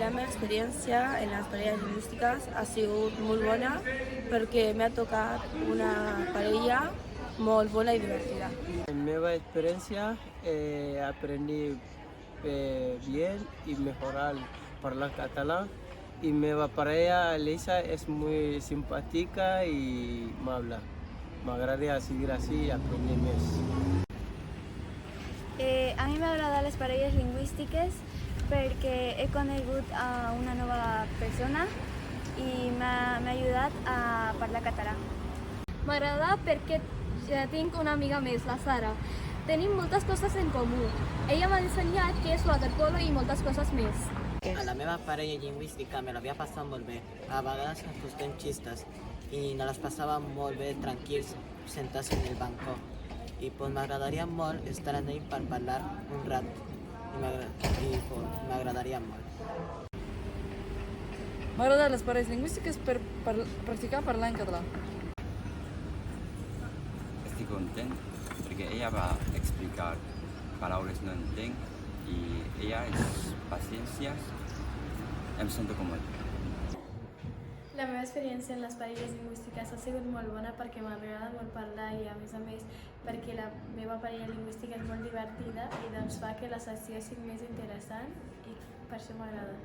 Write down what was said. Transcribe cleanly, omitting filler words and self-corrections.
La meva experiència en les parelles lingüístiques ha sigut molt bona perquè m'ha tocat una parella molt bona i divertida. En mi experiencia aprendí bien y mejorar hablar catalán. Y mi pareja Elisa es muy simpática y me habla. Me agradaría seguir así y aprender más. A mi m'agraden les parelles lingüístiques perquè he conegut a una nova persona i m'ha ajudat a parlar català. M'agrada perquè ja tinc una amiga més, la Sara. Tenim moltes coses en comú. Ella m'ha ensenyat què és waterpolo i moltes coses més. A la meva parella lingüística me l'havia passat molt bé. A vegades acostem xistes i nos les passàvem molt bé tranquils sentats en el bancó. I m'agradaria molt estar amb ell per parlar un rat i m'agradaria molt. M'agraden les parelles lingüístiques per practicar parlar en català. Estic content perquè ella va explicar paraules no entenc i ella és paciència, em sento còmode. La meva experiència en les parelles lingüístiques ha sigut molt bona perquè m'agrada molt parlar i a més perquè la meva parella lingüística és molt divertida i doncs fa que la sessió sigui més interessant i per això m'agrada.